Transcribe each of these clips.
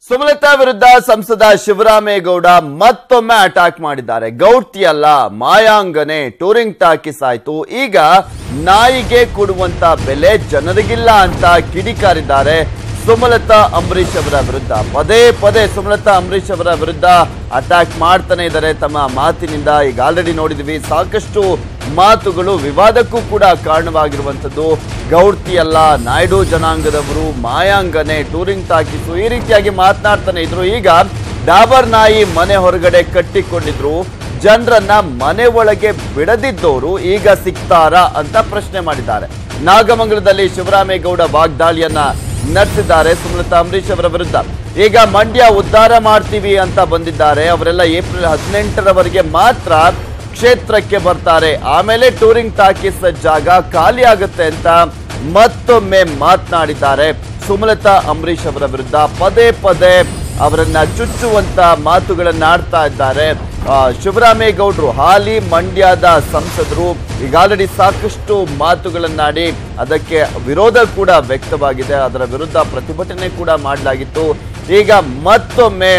ಸುಮಲತಾ ವಿರುದ್ಧ ಸಂಸದ ಶಿವರಾಮೇಗೌಡ ಮತ್ತೊಮ್ಮೆ ಅಟ್ಯಾಕ್ ಮಾಡಿದ್ದಾರೆ. ಗೌಡ್ತಿ ಅಲ್ಲ, ಮಾಯಾಂಗನೆ ಟೂರಿಂಗ್ ಟಾಕೀಸ್ ಆಯ್ತು. ಈಗ ನಾಯಿಗೆ ಕೊಡುವಂತ ಬೆಲೆ ಜನರಿಗಿಲ್ಲ ಅಂತ ಕಿಡಿಕಾರಿದ್ದಾರೆ ಸುಮಲತಾ ಅಂಬರೀಶ್ ಅವರ ವಿರುದ್ಧ. ಪದೇ ಪದೇ ಸುಮಲತಾ ಅಂಬರೀಶ್ ಅವರ ವಿರುದ್ಧ ಅಟ್ಯಾಕ್ ಮಾಡ್ತಾನೆ ಇದ್ದಾರೆ ತಮ್ಮ ಮಾತಿನಿಂದ. ಈಗ ಆಲ್ರೆಡಿ ನೋಡಿದ್ವಿ, ಸಾಕಷ್ಟು ಮಾತುಗಳು ವಿವಾದಕ್ಕೂ ಕೂಡ ಕಾರಣವಾಗಿರುವಂತದ್ದು. ಗೌಡ್ತಿ ಅಲ್ಲ, ನಾಯ್ಡು ಜನಾಂಗದವರು, ಮಾಯಾಂಗನೆ ಟೂರಿಂಗ್ ಟಾಕೀಸು, ಈ ರೀತಿಯಾಗಿ ಮಾತನಾಡ್ತಾನೆ ಇದ್ರು. ಈಗ ಡಾಬರ್ ನಾಯಿ ಮನೆ ಹೊರಗಡೆ ಕಟ್ಟಿಕೊಂಡಿದ್ರು, ಜನರನ್ನ ಮನೆ ಒಳಗೆ ಬಿಡದಿದ್ದವರು ಈಗ ಸಿಗ್ತಾರಾ ಅಂತ ಪ್ರಶ್ನೆ ಮಾಡಿದ್ದಾರೆ. ನಾಗಮಂಗಲದಲ್ಲಿ ಶಿವರಾಮೇಗೌಡ ವಾಗ್ದಾಳಿಯನ್ನ ನಡೆಸಿದ್ದಾರೆ ಸುಮಲತಾ ಅಂಬರೀಶ್ ಅವರ ವಿರುದ್ಧ. ಈಗ ಮಂಡ್ಯ ಉದ್ಧಾರ ಮಾಡ್ತೀವಿ ಅಂತ ಬಂದಿದ್ದಾರೆ. ಅವರೆಲ್ಲ ಏಪ್ರಿಲ್ 18ರವರೆಗೆ ಮಾತ್ರ ಕ್ಷೇತ್ರಕ್ಕೆ ಬರ್ತಾರೆ, ಆಮೇಲೆ ಟೂರಿಂಗ್ ಟಾಕೀಸ್ ಜಾಗ ಖಾಲಿ ಆಗುತ್ತೆ ಅಂತ ಮತ್ತೊಮ್ಮೆ ಮಾತನಾಡಿದ್ದಾರೆ ಸುಮಲತಾ ಅಂಬರೀಶ್ ಅವರ ವಿರುದ್ಧ. ಪದೇ ಪದೇ ಅವರನ್ನ ಚುಚ್ಚುವಂತ ಮಾತುಗಳನ್ನ ಆಡ್ತಾ ಇದ್ದಾರೆ ಶಿವರಾಮೇಗೌಡರು, ಹಾಲಿ ಮಂಡ್ಯದ ಸಂಸದರು. ಈಗ ಆಲ್ರೆಡಿ ಸಾಕಷ್ಟು ಮಾತುಗಳನ್ನಾಡಿ ಅದಕ್ಕೆ ವಿರೋಧ ಕೂಡ ವ್ಯಕ್ತವಾಗಿದೆ, ಅದರ ವಿರುದ್ಧ ಪ್ರತಿಭಟನೆ ಕೂಡ ಮಾಡಲಾಗಿತ್ತು. ಈಗ ಮತ್ತೊಮ್ಮೆ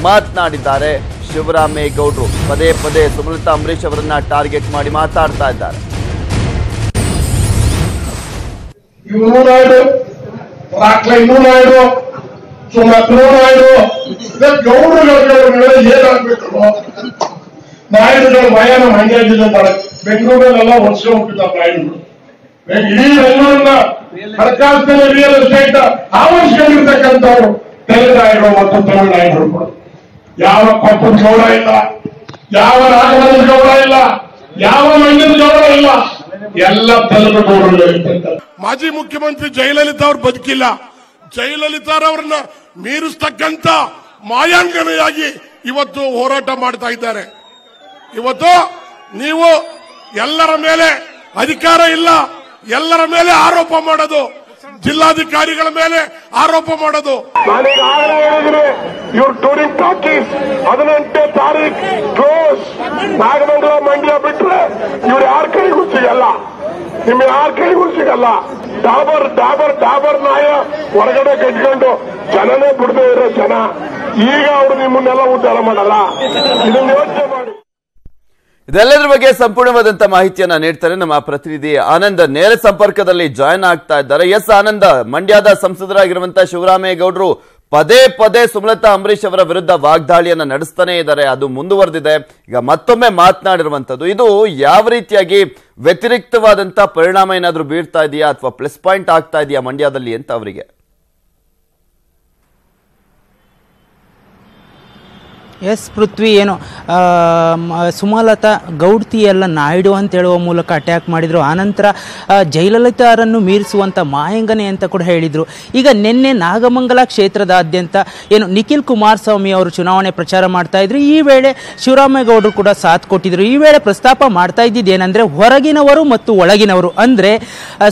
ಮಾತನಾಡಿದ್ದಾರೆ ಶಿವರಾಮೇಗೌಡರು. ಪದೇ ಪದೇ ಸುಮಲತಾ ಅಂಬರೀಶ್ ಅವರನ್ನ ಟಾರ್ಗೆಟ್ ಮಾಡಿ ಮಾತಾಡ್ತಾ ಇದ್ದಾರೆ. ನಾಯ್ಡುಗಳು ಭಯನ ಮಂಡ್ಯ ಜಿಲ್ಲೆ ಬೆಂಗಳೂರಲ್ಲೆಲ್ಲ ವರ್ಷ ಹುಟ್ಟಿದ್ದಾರೆ ನಾಯ್ಡುಗಳು. ಇಡೀ ಬೆಂಗಳೂರಿನ ಹಣಕಾಸಿನ ರಿಯಲ್ ಎಸ್ಟೇಟ್ ಆವರಿಸಿಕೊಂಡಿರ್ತಕ್ಕಂಥವ್ರು ತೆಲುಗು ನಾಯ್ಡು ಮತ್ತು ತಮಿಳು ನಾಯ್ಡುಗಳು. ಯಾವ ಕೊಪ್ಪದ ಗೌಡ ಇಲ್ಲ, ಯಾವ ರಾಘವೇಂದ್ರ ಗೌಡ ಇಲ್ಲ, ಯಾವ ಮಂಡ್ಯದ ಗೌಡ ಇಲ್ಲ, ಎಲ್ಲ ತೆಲುಗು ಗೌಡರು. ಮಾಜಿ ಮುಖ್ಯಮಂತ್ರಿ ಜಯಲಲಿತಾ ಅವ್ರು ಬದುಕಿಲ್ಲ. ಜಯಲಲಿತಾ ಅವರನ್ನ ಮೀರಿಸ್ತಕ್ಕಂಥ ಮಾಯಾಂಗನೆಯಾಗಿ ಇವತ್ತು ಹೋರಾಟ ಮಾಡ್ತಾ ಇದ್ದಾರೆ. ಇವತ್ತು ನೀವು ಎಲ್ಲರ ಮೇಲೆ ಅಧಿಕಾರ ಇಲ್ಲ, ಎಲ್ಲರ ಮೇಲೆ ಆರೋಪ ಮಾಡೋದು, ಜಿಲ್ಲಾಧಿಕಾರಿಗಳ ಮೇಲೆ ಆರೋಪ ಮಾಡೋದು. ನಾನೀಗಾಗಲೇ ಹೇಳಿದ್ರೆ ಇವ್ರು ಟೂರಿಂಗ್ ಟಾಕೀಸ್ 18ನೇ ತಾರೀಕು ಕ್ಲೋಸ್. ನಾಗಮಂಗಲ ಮಂಡ್ಯ ಬಿಟ್ರೆ ಇವ್ರು ಯಾರ ಕೈಗೂ ಸಿಗಲ್ಲ, ನಿಮ್ಗೆ ಯಾರ ಕೈಗೂ ಸಿಗಲ್ಲ. ಡಾಬರ್ ನಾಯ ಹೊರಗಡೆ ಕಟ್ಕೊಂಡು ಜನನೇ ಬಿಡದೇ ಇರೋ ಜನ. ಈಗ ಅವರು ನಿಮ್ಮನ್ನೆಲ್ಲ ಉದ್ಧಾರ ಮಾಡಲ್ಲ, ಇದನ್ನ ಯೋಚನೆ ಮಾಡಿ. ಇದೆಲ್ಲದರ ಬಗ್ಗೆ ಸಂಪೂರ್ಣವಾದಂತಹ ಮಾಹಿತಿಯನ್ನ ನೀಡ್ತಾರೆ ನಮ್ಮ ಪ್ರತಿನಿಧಿ ಆನಂದ್. ನೇರ ಸಂಪರ್ಕದಲ್ಲಿ ಜಾಯ್ನ್ ಆಗ್ತಾ ಇದ್ದಾರೆ. ಎಸ್ ಆನಂದ್, ಮಂಡ್ಯದ ಸಂಸದರಾಗಿರುವಂತಹ ಶಿವರಾಮೇಗೌಡರು ಪದೇ ಪದೇ ಸುಮಲತಾ ಅಂಬರೀಶ್ ಅವರ ವಿರುದ್ಧ ವಾಗ್ದಾಳಿಯನ್ನ ನಡೆಸ್ತಾನೆ ಇದ್ದಾರೆ, ಅದು ಮುಂದುವರೆದಿದೆ. ಈಗ ಮತ್ತೊಮ್ಮೆ ಮಾತನಾಡಿರುವಂತದ್ದು, ಇದು ಯಾವ ರೀತಿಯಾಗಿ ವ್ಯತಿರಿಕ್ತವಾದಂತಹ ಪರಿಣಾಮ ಏನಾದ್ರೂ ಬೀರ್ತಾ ಇದೆಯಾ ಅಥವಾ ಪ್ಲಸ್ ಪಾಯಿಂಟ್ ಆಗ್ತಾ ಇದೆಯಾ ಮಂಡ್ಯದಲ್ಲಿ ಅಂತ ಅವರಿಗೆ? ಎಸ್ ಪೃಥ್ವಿ, ಏನು ಸುಮಲತಾ ಗೌಡ್ತಿ ಎಲ್ಲ ನಾಯ್ಡು ಅಂತ ಹೇಳುವ ಮೂಲಕ ಅಟ್ಯಾಕ್ ಮಾಡಿದರು. ಆನಂತರ ಜಯಲಲಿತಾರನ್ನು ಮೀರಿಸುವಂಥ ಮಾಯಂಗನೆ ಅಂತ ಕೂಡ ಹೇಳಿದರು. ಈಗ ನಿನ್ನೆ ನಾಗಮಂಗಲ ಕ್ಷೇತ್ರದಾದ್ಯಂತ ಏನು ನಿಖಿಲ್ ಕುಮಾರಸ್ವಾಮಿ ಅವರು ಚುನಾವಣೆ ಪ್ರಚಾರ ಮಾಡ್ತಾ ಇದ್ರು. ಈ ವೇಳೆ ಶಿವರಾಮೇಗೌಡರು ಕೂಡ ಸಾಥ್ ಕೊಟ್ಟಿದ್ರು. ಈ ವೇಳೆ ಪ್ರಸ್ತಾಪ ಮಾಡ್ತಾ ಇದ್ದಿದ್ದೇನೆಂದರೆ ಹೊರಗಿನವರು ಮತ್ತು ಒಳಗಿನವರು. ಅಂದರೆ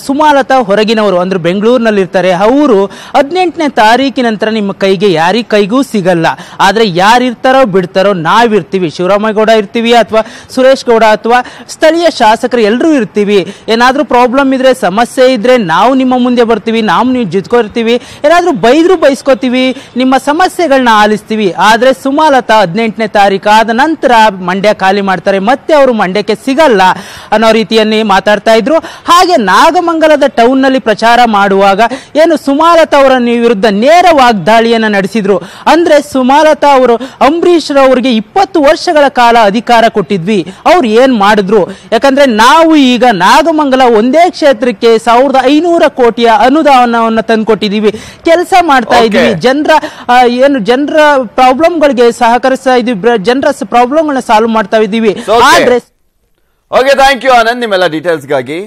ಸುಮಲತಾ ಹೊರಗಿನವರು, ಅಂದರೆ ಬೆಂಗಳೂರಿನಲ್ಲಿರ್ತಾರೆ, ಅವರು 18ನೇ ತಾರೀಕಿನ ನಂತರ ನಿಮ್ಮ ಕೈಗೆ ಯಾರಿಗ ಕೈಗೂ ಸಿಗಲ್ಲ. ಆದರೆ ಯಾರಿರ್ತಾರೋ ಬಿಡ್ತಾರೋ ನಾವಿರ್ತೀವಿ, ಶಿವರಾಮೇಗೌಡ ಇರ್ತೀವಿ ಅಥವಾ ಸುರೇಶ್ ಗೌಡ ಅಥವಾ ಸ್ಥಳೀಯ ಶಾಸಕರು ಎಲ್ಲರೂ ಇರ್ತೀವಿ. ಏನಾದರೂ ಪ್ರಾಬ್ಲಮ್ ಇದ್ರೆ, ಸಮಸ್ಯೆ ಇದ್ರೆ ನಾವು ನಿಮ್ಮ ಮುಂದೆ ಬರ್ತೀವಿ, ನಾವು ನೀವು ಜೊತೆಗಿರ್ತೀವಿ. ಏನಾದರೂ ಬೈದ್ರು ಬೈಸ್ಕೋತೀವಿ, ನಿಮ್ಮ ಸಮಸ್ಯೆಗಳನ್ನ ಆಲಿಸ್ತೀವಿ. ಆದರೆ ಸುಮಲತಾ 18ನೇ ತಾರೀಕು ಆದ ನಂತರ ಮಂಡ್ಯ ಖಾಲಿ ಮಾಡ್ತಾರೆ, ಮತ್ತೆ ಅವರು ಮಂಡ್ಯಕ್ಕೆ ಸಿಗಲ್ಲ ಅನ್ನೋ ರೀತಿಯಲ್ಲಿ ಮಾತಾಡ್ತಾ ಇದ್ರು. ಹಾಗೆ ನಾಗಮಂಗಲದ ಟೌನ್ ನಲ್ಲಿ ಪ್ರಚಾರ ಮಾಡುವಾಗ ಏನು ಸುಮಲತಾ ಅವರ ವಿರುದ್ಧ ನೇರ ವಾಗ್ದಾಳಿಯನ್ನ ನಡೆಸಿದ್ರು. ಅಂದ್ರೆ ಸುಮಲತಾ ಅವರು ಅಂಬರೀಶ್ ಅವರಿಗೆ 20 ವರ್ಷಗಳ ಕಾಲ ಅಧಿಕಾರ ಕೊಟ್ಟಿದ್ವಿ, ಅವ್ರು ಏನ್ ಮಾಡಿದ್ರು? ಯಾಕಂದ್ರೆ ನಾವು ಈಗ ನಾಗಮಂಗಲ ಒಂದೇ ಕ್ಷೇತ್ರಕ್ಕೆ 1500 ಕೋಟಿಯ ಅನುದಾನವನ್ನು ತಂದುಕೊಟ್ಟಿದ್ದೀವಿ, ಕೆಲಸ ಮಾಡ್ತಾ ಇದ್ದೀವಿ, ಜನರ ಪ್ರಾಬ್ಲಮ್ಗಳಿಗೆ ಸಹಕರಿಸ್ತಾ ಇದ್ದೀವಿ, ಜನರ ಪ್ರಾಬ್ಲಮ್ಗಳನ್ನ ಸಾಲ್ವ್ ಮಾಡ್ತಾ ಇದ್ದೀವಿ. ಆದ್ರೆ ಓಕೆ, ಥ್ಯಾಂಕ್ ಯು ಆನಂದ್ ನಿಮ್ಮೆಲ್ಲ ಡೀಟೇಲ್ಸ್ಗಾಗಿ.